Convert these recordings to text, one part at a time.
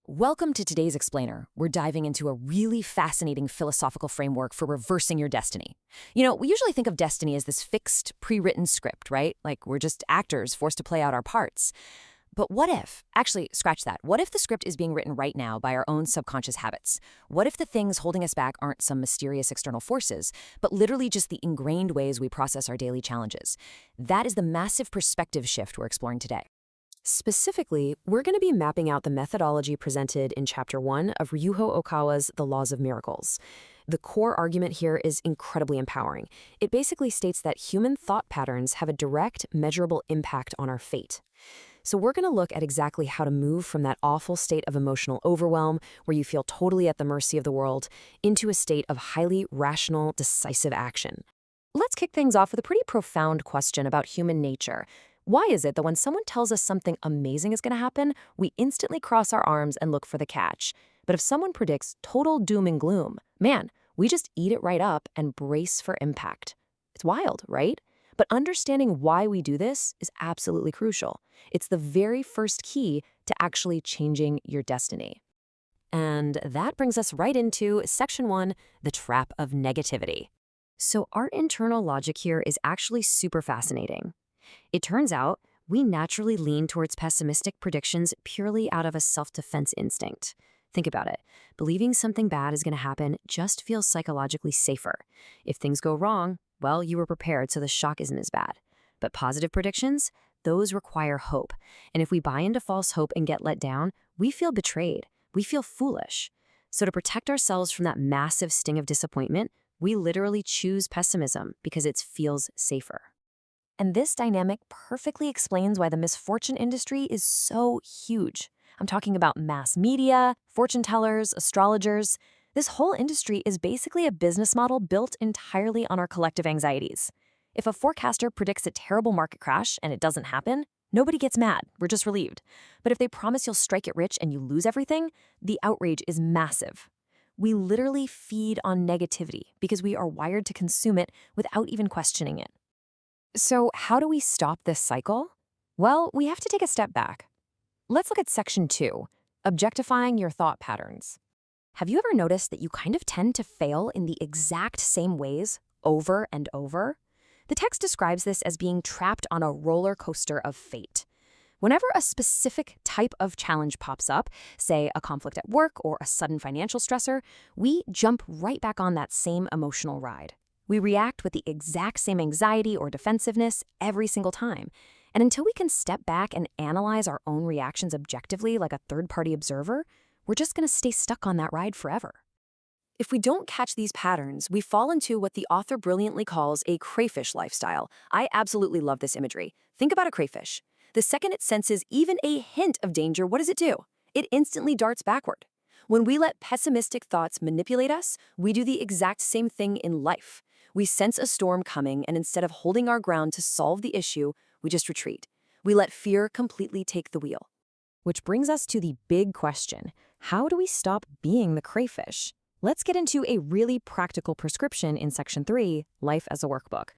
Welcome to today's Explainer. We're diving into a really fascinating philosophical framework for reversing your destiny. We usually think of destiny as this fixed, pre-written script, right? Like we're just actors forced to play out our parts. But what if, actually, scratch that, what if the script is being written right now by our own subconscious habits? What if the things holding us back aren't some mysterious external forces, but literally just the ingrained ways we process our daily challenges? That is the massive perspective shift we're exploring today. Specifically, we're going to be mapping out the methodology presented in Chapter 1 of Ryuho Okawa's The Laws of Miracles. The core argument here is incredibly empowering. It basically states that human thought patterns have a direct, measurable impact on our fate. So we're going to look at exactly how to move from that awful state of emotional overwhelm, where you feel totally at the mercy of the world, into a state of highly rational, decisive action. Let's kick things off with a pretty profound question about human nature. Why is it that when someone tells us something amazing is going to happen, we instantly cross our arms and look for the catch? But if someone predicts total doom and gloom, man, we just eat it right up and brace for impact. It's wild, right? But understanding why we do this is absolutely crucial. It's the very first key to actually changing your destiny. And that brings us right into Section 1, the trap of negativity. So our internal logic here is actually super fascinating. It turns out we naturally lean towards pessimistic predictions purely out of a self-defense instinct. Think about it. Believing something bad is going to happen just feels psychologically safer. If things go wrong, well, you were prepared, so the shock isn't as bad. But positive predictions, those require hope. And if we buy into false hope and get let down, we feel betrayed. We feel foolish. So to protect ourselves from that massive sting of disappointment, we literally choose pessimism because it feels safer. And this dynamic perfectly explains why the misfortune industry is so huge. I'm talking about mass media, fortune tellers, astrologers. This whole industry is basically a business model built entirely on our collective anxieties. If a forecaster predicts a terrible market crash and it doesn't happen, nobody gets mad. We're just relieved. But if they promise you'll strike it rich and you lose everything, the outrage is massive. We literally feed on negativity because we are wired to consume it without even questioning it. So how do we stop this cycle? Well, we have to take a step back. Let's look at Section 2, objectifying your thought patterns. Have you ever noticed that you kind of tend to fail in the exact same ways over and over? The text describes this as being trapped on a roller coaster of fate. Whenever a specific type of challenge pops up, say a conflict at work or a sudden financial stressor, we jump right back on that same emotional ride. We react with the exact same anxiety or defensiveness every single time. And until we can step back and analyze our own reactions objectively like a third-party observer, we're just going to stay stuck on that ride forever. If we don't catch these patterns, we fall into what the author brilliantly calls a crayfish lifestyle. I absolutely love this imagery. Think about a crayfish. The second it senses even a hint of danger, what does it do? It instantly darts backward. When we let pessimistic thoughts manipulate us, we do the exact same thing in life. We sense a storm coming, and instead of holding our ground to solve the issue, we just retreat. We let fear completely take the wheel. Which brings us to the big question. How do we stop being the crayfish? Let's get into a really practical prescription in Section 3, Life as a Workbook.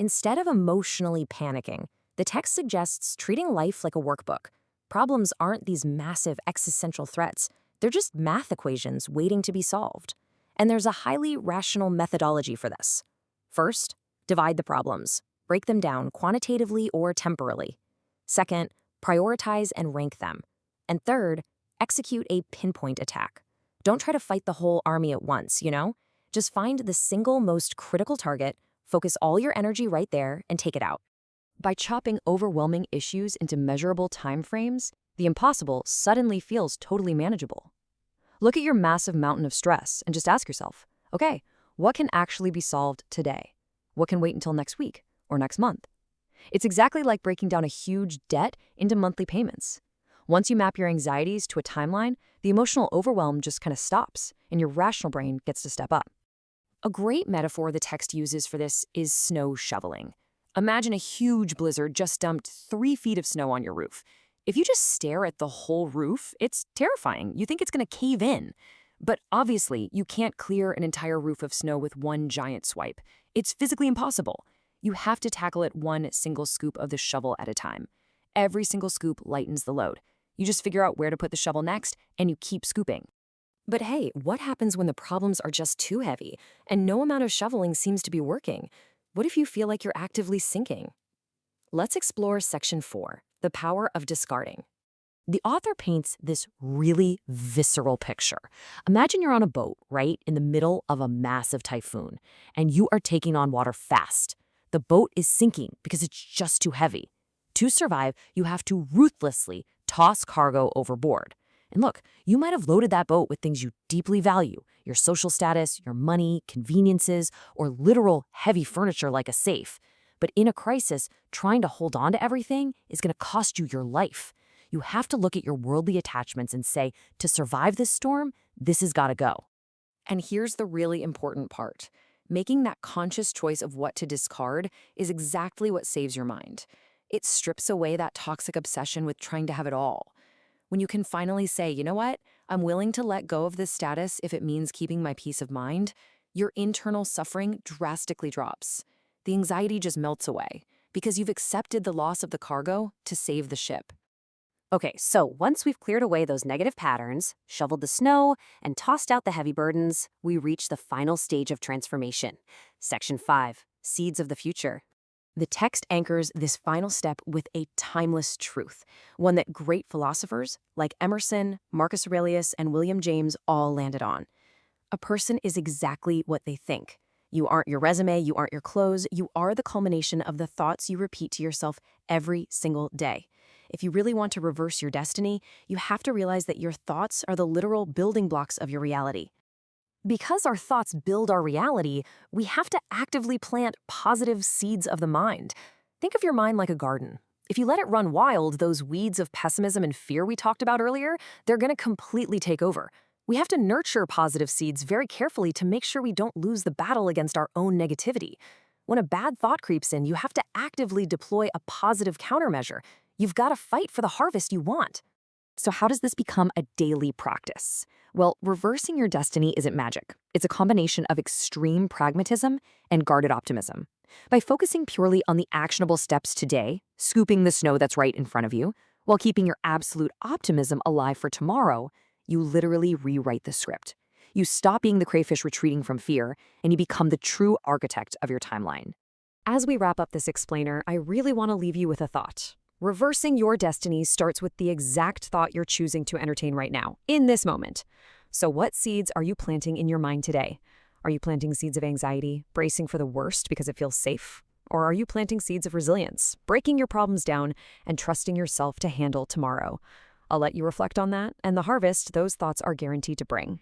Instead of emotionally panicking, the text suggests treating life like a workbook. Problems aren't these massive existential threats. They're just math equations waiting to be solved. And there's a highly rational methodology for this. First, divide the problems. Break them down quantitatively or temporally. Second, prioritize and rank them. And third, execute a pinpoint attack. Don't try to fight the whole army at once, Just find the single most critical target, focus all your energy right there, and take it out. By chopping overwhelming issues into measurable time frames, the impossible suddenly feels totally manageable. Look at your massive mountain of stress and just ask yourself, okay, what can actually be solved today? What can wait until next week or next month? It's exactly like breaking down a huge debt into monthly payments. Once you map your anxieties to a timeline, the emotional overwhelm just kind of stops and your rational brain gets to step up. A great metaphor the text uses for this is snow shoveling. Imagine a huge blizzard just dumped 3 feet of snow on your roof. If you just stare at the whole roof, it's terrifying. You think it's going to cave in. But obviously, you can't clear an entire roof of snow with one giant swipe. It's physically impossible. You have to tackle it one single scoop of the shovel at a time. Every single scoop lightens the load. You just figure out where to put the shovel next, and you keep scooping. But hey, what happens when the problems are just too heavy and no amount of shoveling seems to be working? What if you feel like you're actively sinking? Let's explore section 4, the power of discarding. The author paints this really visceral picture. Imagine you're on a boat, right, in the middle of a massive typhoon, and you are taking on water fast. The boat is sinking because it's just too heavy. To survive, you have to ruthlessly toss cargo overboard. And look, you might have loaded that boat with things you deeply value, your social status, your money, conveniences, or literal heavy furniture like a safe. But in a crisis, trying to hold on to everything is going to cost you your life. You have to look at your worldly attachments and say, to survive this storm, this has got to go. And here's the really important part. Making that conscious choice of what to discard is exactly what saves your mind. It strips away that toxic obsession with trying to have it all. When you can finally say, you know what, I'm willing to let go of this status if it means keeping my peace of mind, your internal suffering drastically drops. The anxiety just melts away because you've accepted the loss of the cargo to save the ship. Okay, so once we've cleared away those negative patterns, shoveled the snow, and tossed out the heavy burdens, we reach the final stage of transformation. Section 5, Seeds of the Future. The text anchors this final step with a timeless truth, one that great philosophers like Emerson, Marcus Aurelius, and William James all landed on. A person is exactly what they think. You aren't your resume, you aren't your clothes, you are the culmination of the thoughts you repeat to yourself every single day. If you really want to reverse your destiny, you have to realize that your thoughts are the literal building blocks of your reality. Because our thoughts build our reality, we have to actively plant positive seeds of the mind. Think of your mind like a garden. If you let it run wild, those weeds of pessimism and fear we talked about earlier, they're going to completely take over. We have to nurture positive seeds very carefully to make sure we don't lose the battle against our own negativity. When a bad thought creeps in, you have to actively deploy a positive countermeasure. You've got to fight for the harvest you want. So how does this become a daily practice? Well, reversing your destiny isn't magic. It's a combination of extreme pragmatism and guarded optimism. By focusing purely on the actionable steps today, scooping the snow that's right in front of you, while keeping your absolute optimism alive for tomorrow, you literally rewrite the script. You stop being the crayfish retreating from fear, and you become the true architect of your timeline. As we wrap up this explainer, I really want to leave you with a thought. Reversing your destiny starts with the exact thought you're choosing to entertain right now, in this moment. So what seeds are you planting in your mind today? Are you planting seeds of anxiety, bracing for the worst because it feels safe? Or are you planting seeds of resilience, breaking your problems down and trusting yourself to handle tomorrow? I'll let you reflect on that and the harvest those thoughts are guaranteed to bring.